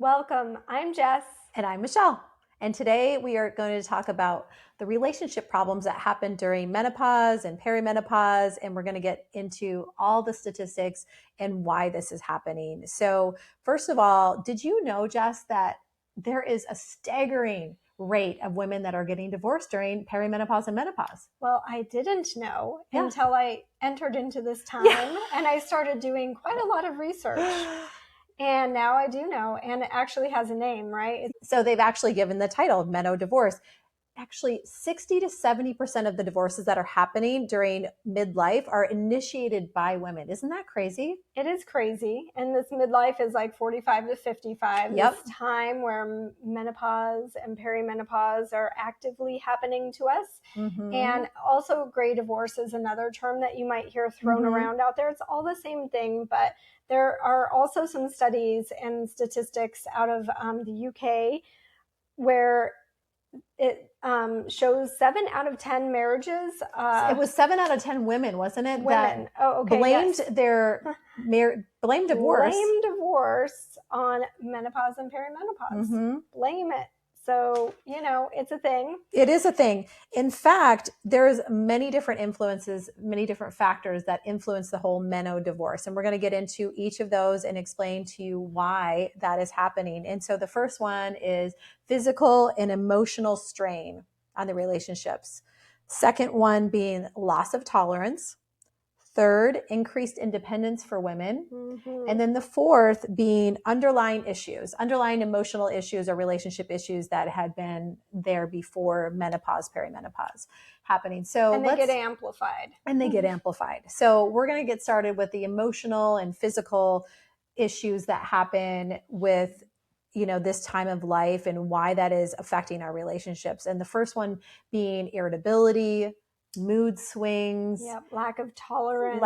Welcome. I'm Jess. And I'm Michelle. And today we are going to talk about the relationship problems that happen during menopause and perimenopause. And we're going to get into all the statistics and why this is happening. So, first of all, did you know, Jess, that there is a staggering rate of women that are getting divorced during perimenopause and menopause? Well, I didn't know Yeah. until I entered into this time and I started doing quite a lot of research. And now I do know, and it actually has a name, right? So they've actually given the title Meno Divorce. Actually, 60 to 70% of the divorces that are happening during midlife are initiated by women. Isn't that crazy? It is crazy. And this midlife is like 45 to 55, Yep. This time where menopause and perimenopause are actively happening to us. Mm-hmm. And also gray divorce is another term that you might hear thrown around out there. It's all the same thing, but there are also some studies and statistics out of the UK where it shows 7 out of 10 marriages. It was 7 out of 10 women, wasn't it? Women. Blamed yes. blamed divorce. Blame divorce on menopause and perimenopause. Mm-hmm. Blame it. So, it's a thing. It is a thing. In fact, there's many different influences, many different factors that influence the whole meno divorce. And we're going to get into each of those and explain to you why that is happening. And so the first one is physical and emotional strain on the relationships. Second one being loss of tolerance. Third, increased independence for women. Mm-hmm. And then the fourth being underlying issues, underlying emotional issues or relationship issues that had been there before menopause, perimenopause happening. So and they get amplified. And they get amplified. So we're going to get started with the emotional and physical issues that happen with this time of life and why that is affecting our relationships. And the first one being irritability, mood swings, lack of tolerance,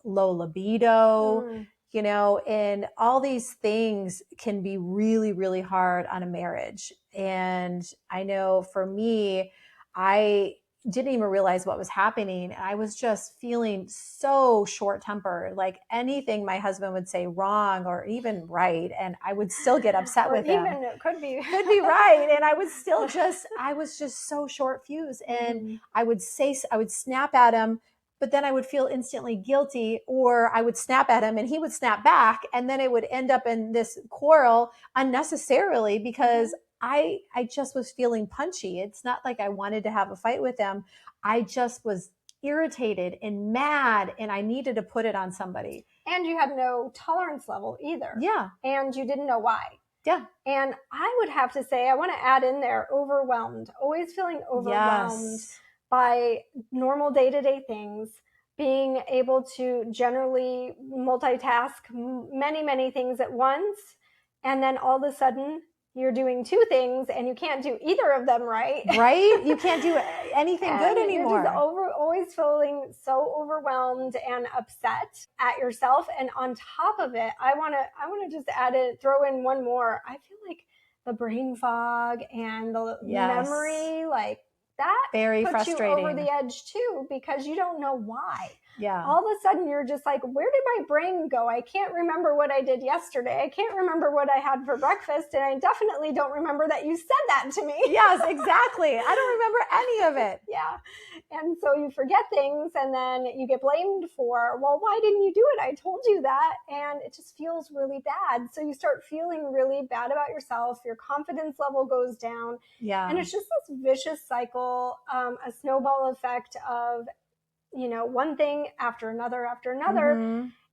low libido, and all these things can be really, really hard on a marriage. And I know for me, I didn't even realize what was happening. I was just feeling so short-tempered, like anything my husband would say wrong or even right, and I would still get upset with him. Even it could be right, and I was just so short-fused, and I would snap at him, but then I would feel instantly guilty, or I would snap at him and he would snap back, and then it would end up in this quarrel unnecessarily because I just was feeling punchy. It's not like I wanted to have a fight with him. I just was irritated and mad, and I needed to put it on somebody. And you had no tolerance level either. Yeah. And you didn't know why. Yeah. And I would have to say, I want to add in there, overwhelmed, always feeling overwhelmed by normal day-to-day things, being able to generally multitask many, many things at once. And then all of a sudden you're doing 2 things and you can't do either of them right. Right? You can't do anything good anymore. You're just always feeling so overwhelmed and upset at yourself. And on top of it, I want to just throw in one more. I feel like the brain fog and the memory, like that very puts frustrating. you over the edge too, because you don't know why. Yeah. All of a sudden you're just like, where did my brain go? I can't remember what I did yesterday. I can't remember what I had for breakfast. And I definitely don't remember that you said that to me. Yes, exactly. I don't remember any of it. Yeah. And so you forget things and then you get blamed for, well, why didn't you do it? I told you that. And it just feels really bad. So you start feeling really bad about yourself. Your confidence level goes down. Yeah. And it's just this vicious cycle, a snowball effect of, one thing after another,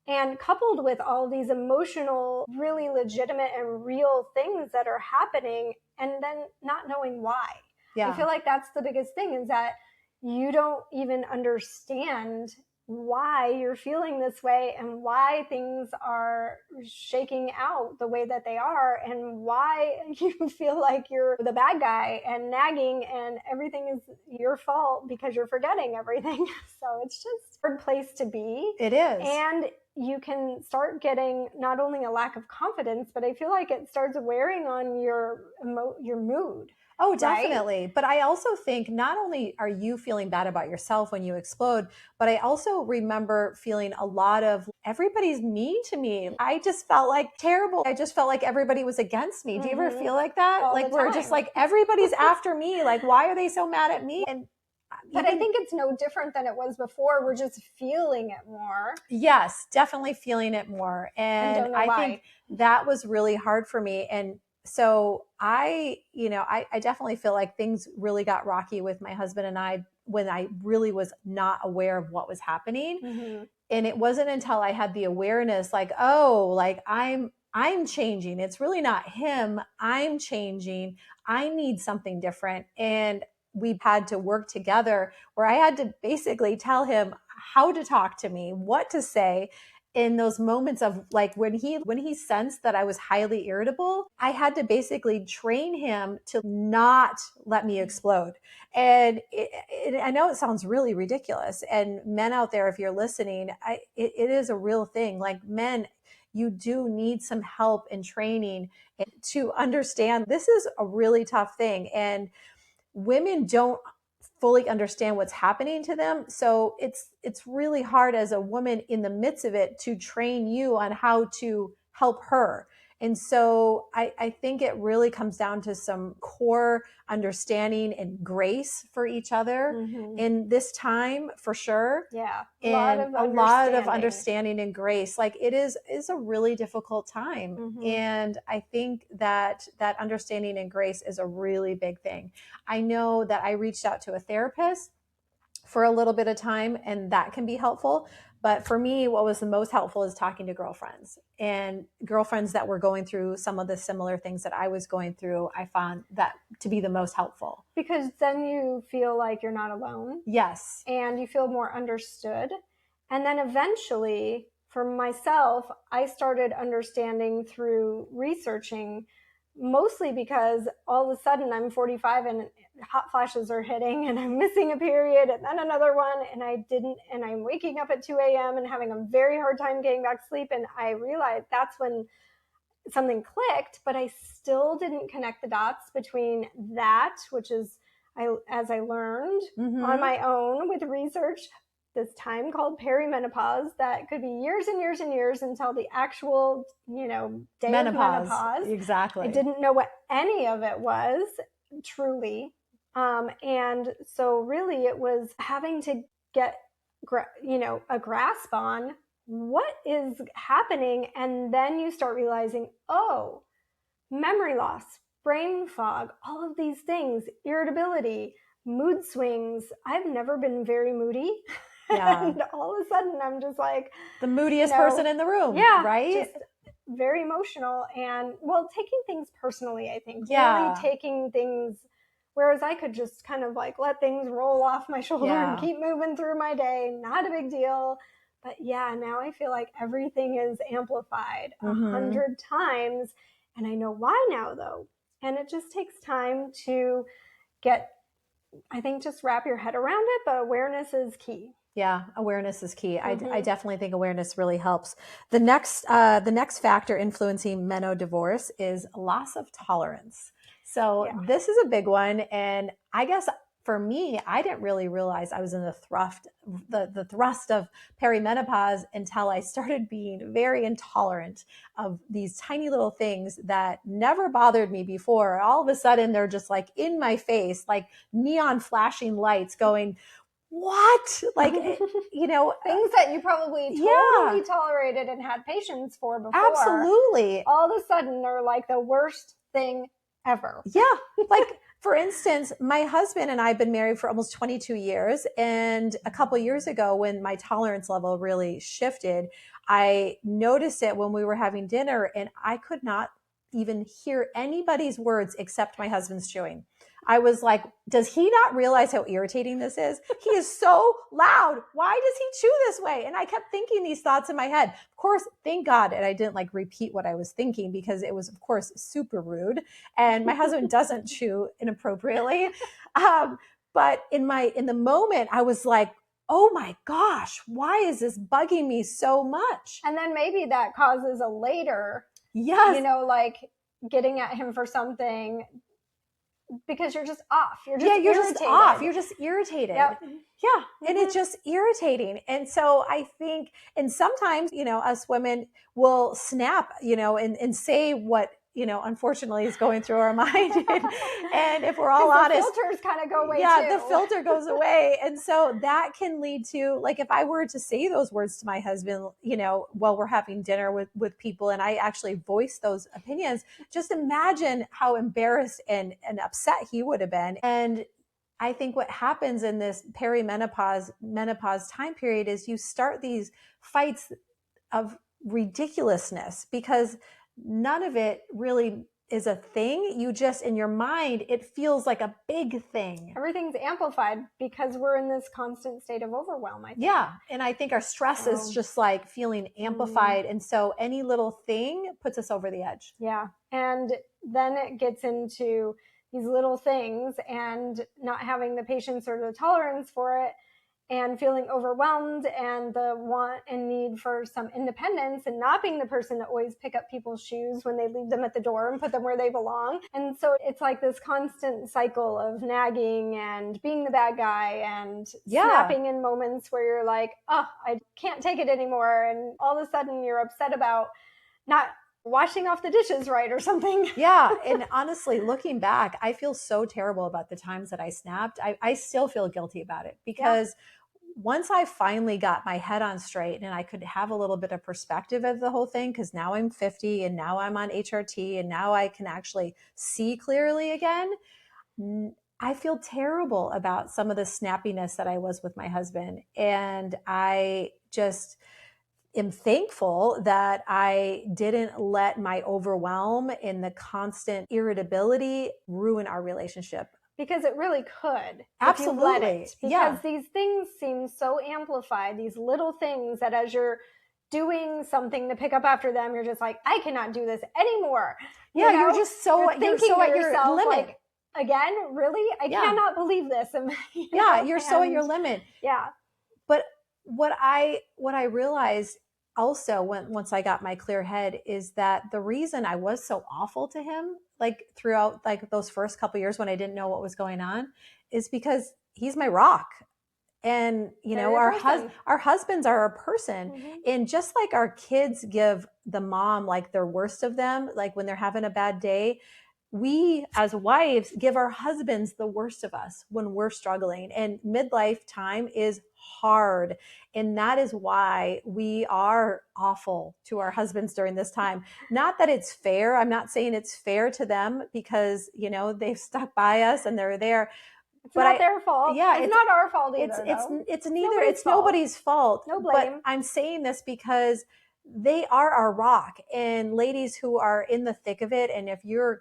and coupled with all these emotional, really legitimate and real things that are happening, and then not knowing why. Yeah. I feel like that's the biggest thing, is that you don't even understand why you're feeling this way and why things are shaking out the way that they are and why you feel like you're the bad guy and nagging and everything is your fault because you're forgetting everything. So it's just a hard place to be. It is. And you can start getting not only a lack of confidence, but I feel like it starts wearing on your mood. Oh, definitely. Right? But I also think not only are you feeling bad about yourself when you explode, but I also remember feeling a lot of everybody's mean to me. I just felt like terrible. I just felt like everybody was against me. Do you ever feel like that? All like we're just like, everybody's after me. Like, why are they so mad at me? And but I think it's no different than it was before. We're just feeling it more. Yes, definitely feeling it more. And I think that was really hard for me. And so I definitely feel like things really got rocky with my husband and I when I really was not aware of what was happening. Mm-hmm. And it wasn't until I had the awareness, like, oh, like I'm changing. It's really not him. I'm changing. I need something different. And we had to work together where I had to basically tell him how to talk to me, what to say in those moments of like when he sensed that I was highly irritable. I had to basically train him to not let me explode. And I know it sounds really ridiculous. And men out there, if you're listening, it is a real thing. Like men, you do need some help and training to understand this is a really tough thing. And women don't fully understand what's happening to them. So it's really hard as a woman in the midst of it to train you on how to help her. And so I think it really comes down to some core understanding and grace for each other in this time, for sure. Yeah. And a lot of understanding and grace. Like it is a really difficult time. And I think that understanding and grace is a really big thing. I know that I reached out to a therapist for a little bit of time, and that can be helpful. But for me, what was the most helpful is talking to girlfriends that were going through some of the similar things that I was going through. I found that to be the most helpful. Because then you feel like you're not alone. Yes. And you feel more understood. And then eventually, for myself, I started understanding through researching, mostly because all of a sudden I'm 45 and hot flashes are hitting and I'm missing a period and then another one and I'm waking up at 2 a.m. and having a very hard time getting back to sleep. And I realized that's when something clicked, but I still didn't connect the dots between that, which is, as I learned on my own with research, this time called perimenopause that could be years and years and years until the actual, day of menopause. Exactly. I didn't know what any of it was, truly. And so really it was having to get, a grasp on what is happening. And then you start realizing, oh, memory loss, brain fog, all of these things, irritability, mood swings. I've never been very moody. Yeah. And all of a sudden I'm just like the moodiest person in the room. Yeah. Right. Just very emotional and taking things personally, I think. Yeah. Really taking things, whereas I could just kind of like let things roll off my shoulder and keep moving through my day. Not a big deal. But yeah, now I feel like everything is amplified 100 times. And I know why now, though. And it just takes time to just wrap your head around it. But awareness is key. Yeah, awareness is key. I definitely think awareness really helps. The next factor influencing menodivorce is loss of tolerance. So this is a big one. And I guess for me, I didn't really realize I was in the thrust of perimenopause until I started being very intolerant of these tiny little things that never bothered me before. All of a sudden, they're just like in my face, like neon flashing lights going, what? Like, things that you probably totally tolerated and had patience for before. Absolutely. All of a sudden, they're like the worst thing ever. Yeah. Like, for instance, my husband and I have been married for almost 22 years. And a couple of years ago, when my tolerance level really shifted, I noticed it when we were having dinner and I could not even hear anybody's words except my husband's chewing. I was like, does he not realize how irritating this is? He is so loud. Why does he chew this way? And I kept thinking these thoughts in my head. Of course, thank God. And I didn't like repeat what I was thinking because it was, of course, super rude. And my husband doesn't chew inappropriately. But in the moment, I was like, oh my gosh, why is this bugging me so much? And then maybe that causes a later, yes, like getting at him for something because you're just off. You're just you're irritated. just off. You're just irritated. Yep. Yeah. And it's just irritating. And so I think, and sometimes, us women will snap, and say what, unfortunately is going through our mind. And if we're all honest, the filters kind of go away too. The filter goes away. And so that can lead to, like, if I were to say those words to my husband, while we're having dinner with people, and I actually voice those opinions, just imagine how embarrassed and upset he would have been. And I think what happens in this menopause time period is you start these fights of ridiculousness because none of it really is a thing. You just, in your mind, it feels like a big thing. Everything's amplified because we're in this constant state of overwhelm, I think. Yeah. And I think our stress is just like feeling amplified. And so any little thing puts us over the edge. Yeah. And then it gets into these little things and not having the patience or the tolerance for it and feeling overwhelmed and the want and need for some independence and not being the person to always pick up people's shoes when they leave them at the door and put them where they belong. And so it's like this constant cycle of nagging and being the bad guy and snapping in moments where you're like, oh, I can't take it anymore. And all of a sudden you're upset about not washing off the dishes right or something. Yeah. And honestly, looking back, I feel so terrible about the times that I snapped. I still feel guilty about it because once I finally got my head on straight and I could have a little bit of perspective of the whole thing, because now I'm 50 and now I'm on HRT and now I can actually see clearly again, I feel terrible about some of the snappiness that I was with my husband. And I just am thankful that I didn't let my overwhelm and the constant irritability ruin our relationship. Because it really could. Absolutely. If you let it. Because these things seem so amplified, these little things that as you're doing something to pick up after them, you're just like, I cannot do this anymore. You're just so at your limit. Like, again, really? I cannot believe this. You're so at your limit. Yeah. But what I realized also once I got my clear head is that the reason I was so awful to him, like throughout like those first couple of years when I didn't know what was going on, is because he's my rock. And our husbands are a person. Mm-hmm. And just like our kids give the mom like their worst of them, like when they're having a bad day, we as wives give our husbands the worst of us when we're struggling. And midlife time is hard. And that is why we are awful to our husbands during this time. Not that it's fair. I'm not saying it's fair to them because, they've stuck by us and they're there. It's not their fault. Yeah. It's not our fault either. It's neither. It's nobody's fault. No blame. But I'm saying this because they are our rock. And ladies who are in the thick of it, and if you're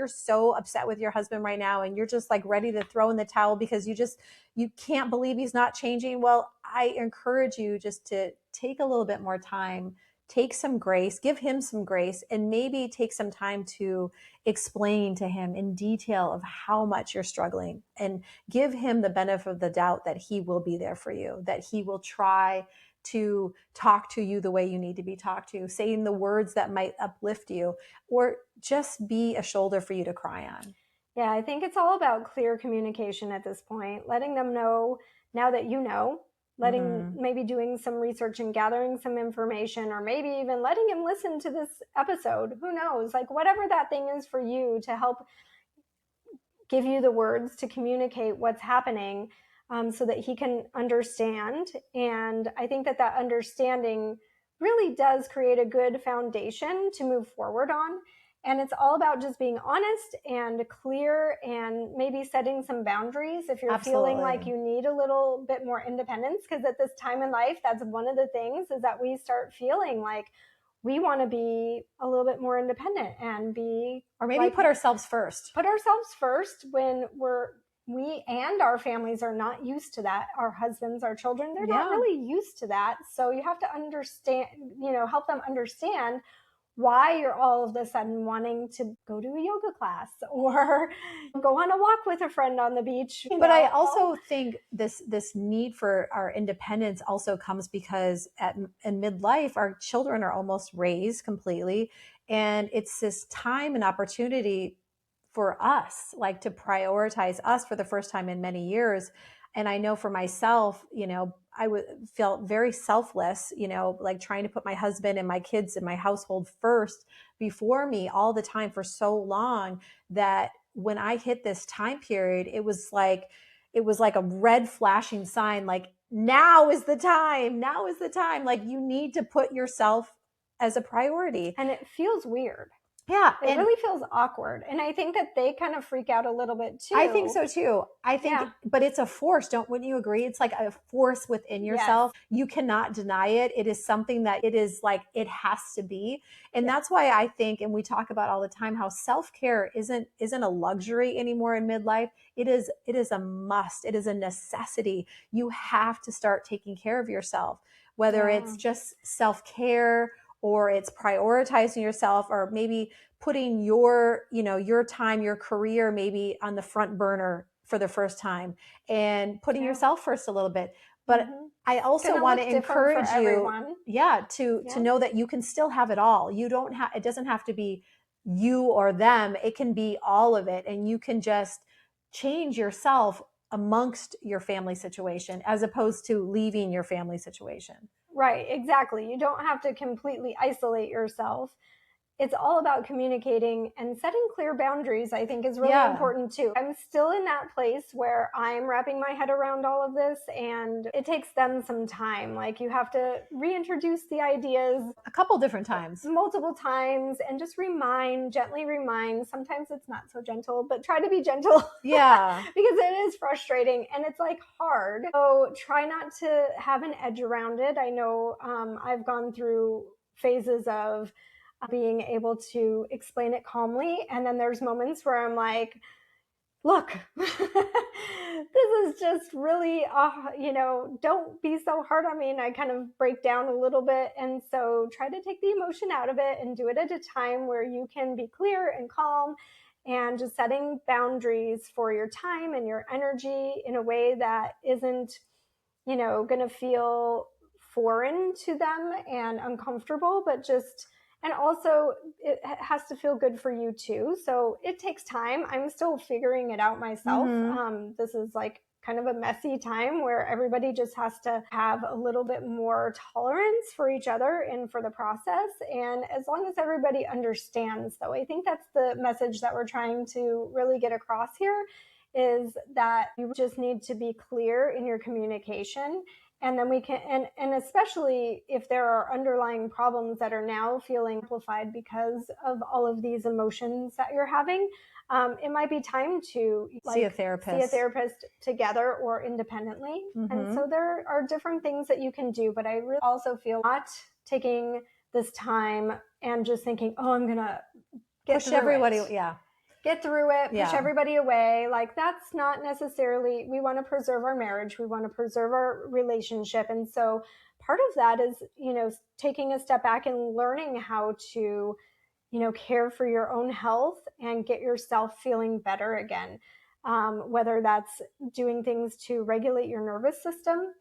so upset with your husband right now and you're just like ready to throw in the towel because you can't believe he's not changing, well, I encourage you just to take a little bit more time, take some grace, give him some grace, and maybe take some time to explain to him in detail of how much you're struggling and give him the benefit of the doubt that he will be there for you, that he will try to talk to you the way you need to be talked to, saying the words that might uplift you, or just be a shoulder for you to cry on. Yeah, I think it's all about clear communication at this point, letting them know now that you know, maybe doing some research and gathering some information, or maybe even letting him listen to this episode. Who knows? Like whatever that thing is for you to help give you the words to communicate what's happening. So that he can understand. And I think that understanding really does create a good foundation to move forward on. And it's all about just being honest and clear and maybe setting some boundaries if you're feeling like you need a little bit more independence. Because at this time in life, that's one of the things is that we start feeling like we want to be a little bit more independent and or maybe put ourselves first. Put ourselves first when we and our families are not used to that. Our husbands, our children, they're not really used to that. So you have to understand, help them understand why you're all of a sudden wanting to go to a yoga class or go on a walk with a friend on the beach. But I also think this need for our independence also comes because in midlife, our children are almost raised completely. And it's this time and opportunity for us, like to prioritize us for the first time in many years. And I know for myself, I felt very selfless, like trying to put my husband and my kids and my household first before me all the time for so long, that when I hit this time period, it was like a red flashing sign, like now is the time. Now is the time. Like you need to put yourself as a priority. And it feels weird. Yeah. It really feels awkward. And I think that they kind of freak out a little bit too. I think so too. I think, but it's a force. Wouldn't you agree? It's like a force within yourself. Yes. You cannot deny it. It is something that it is like, it has to be. And that's why I think, and we talk about all the time, how self-care isn't a luxury anymore in midlife. It is a must. It is a necessity. You have to start taking care of yourself, whether it's just self-care or it's prioritizing yourself, or maybe putting your time, your career maybe on the front burner for the first time and putting yourself first a little bit. But I also want to encourage you, to know that you can still have it all. It doesn't have to be you or them. It can be all of it. And you can just change yourself amongst your family situation as opposed to leaving your family situation. Right, exactly. You don't have to completely isolate yourself. It's all about communicating, and setting clear boundaries, I think, is really important too. I'm still in that place where I'm wrapping my head around all of this, and it takes them some time. Like you have to reintroduce the ideas a couple different times, multiple times, and just gently remind. Sometimes it's not so gentle, but try to be gentle. Yeah. Because it is frustrating and it's like hard. So try not to have an edge around it. I know I've gone through phases of being able to explain it calmly. And then there's moments where I'm like, look, this is just really, don't be so hard on me. And I kind of break down a little bit. And so try to take the emotion out of it and do it at a time where you can be clear and calm, and just setting boundaries for your time and your energy in a way that isn't, going to feel foreign to them and uncomfortable, but just, and also it has to feel good for you too. So it takes time. I'm still figuring it out myself. This is like kind of a messy time where everybody just has to have a little bit more tolerance for each other and for the process. And as long as everybody understands, though, I think that's the message that we're trying to really get across here, is that you just need to be clear in your communication. And then we can, and especially if there are underlying problems that are now feeling amplified because of all of these emotions that you're having, it might be time to see a therapist together or independently. And so there are different things that you can do, but I really also feel not taking this time and just thinking, oh, I'm going to push everybody. Get through it, push everybody away. Like that's not necessarily, we want to preserve our marriage. We want to preserve our relationship. And so part of that is, taking a step back and learning how to, care for your own health and get yourself feeling better again. Whether that's doing things to regulate your nervous system,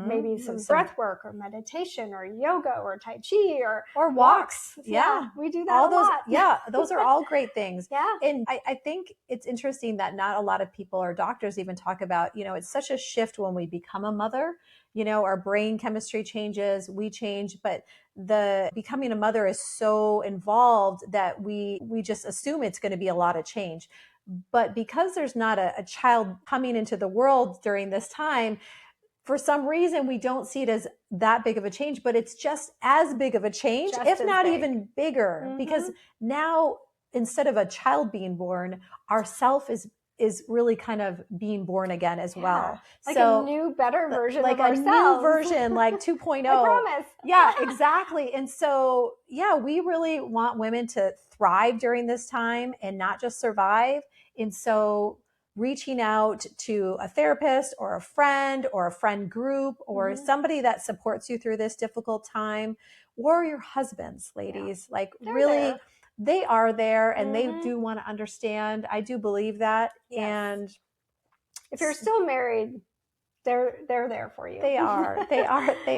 maybe some breath work or meditation or yoga or Tai Chi or walks. Yeah, we do that all those, lot. Yeah, those are all great things. Yeah. And I think it's interesting that not a lot of people or doctors even talk about, it's such a shift when we become a mother. Our brain chemistry changes, we change, but the becoming a mother is so involved that we just assume it's going to be a lot of change. But because there's not a child coming into the world during this time, for some reason, we don't see it as that big of a change, but it's just as big of a change, if not even bigger, because now instead of a child being born, our self is really kind of being born again as well. Like a new, better version like of ourselves. a new version, like 2.0. I promise. Yeah, exactly. And so, we really want women to thrive during this time and not just survive. And so reaching out to a therapist or a friend group or somebody that supports you through this difficult time, or your husbands, ladies. Yeah. Like They're really, there. they are there and Mm-hmm. they do want to understand. I do believe that. Yes. And if you're still married, they're there for you. They are they there.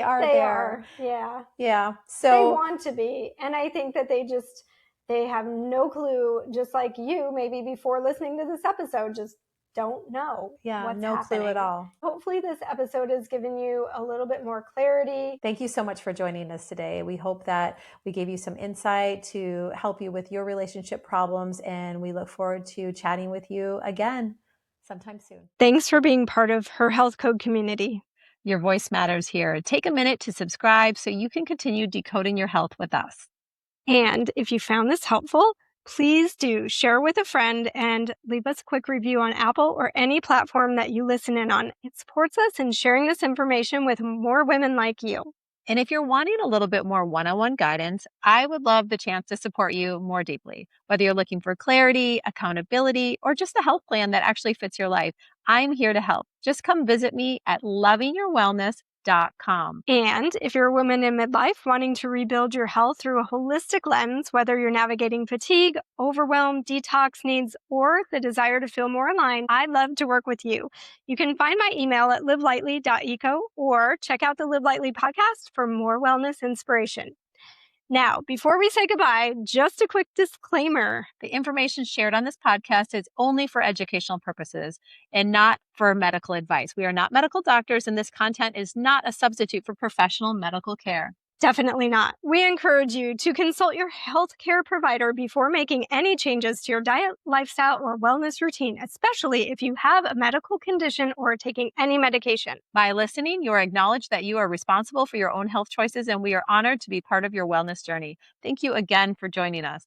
are. Yeah. Yeah. So they want to be. And I think that they have no clue, just like you, maybe before listening to this episode, just don't know what's no happening. clue at all. Hopefully this episode has given you a little bit more clarity. Thank you so much for joining us today. We hope that we gave you some insight to help you with your relationship problems, and we look forward to chatting with you again sometime soon. Thanks for being part of Her Health Code community. Your voice matters here. Take a minute to subscribe so you can continue decoding your health with us. And if you found this helpful, please do share with a friend and leave us a quick review on Apple or any platform that you listen in on. It supports us in sharing this information with more women like you. And if you're wanting a little bit more one-on-one guidance, I would love the chance to support you more deeply. Whether you're looking for clarity, accountability, or just a health plan that actually fits your life, I'm here to help. Just come visit me at lovingyourwellness.com. And if you're a woman in midlife wanting to rebuild your health through a holistic lens, whether you're navigating fatigue, overwhelm, detox needs, or the desire to feel more aligned, I'd love to work with you. You can find my email at livelightly.eco or check out the Live Lightly podcast for more wellness inspiration. Now, before we say goodbye, just a quick disclaimer. The information shared on this podcast is only for educational purposes and not for medical advice. We are not medical doctors, and this content is not a substitute for professional medical care. Definitely not. We encourage you to consult your healthcare provider before making any changes to your diet, lifestyle, or wellness routine, especially if you have a medical condition or are taking any medication. By listening, you are acknowledged that you are responsible for your own health choices, and we are honored to be part of your wellness journey. Thank you again for joining us.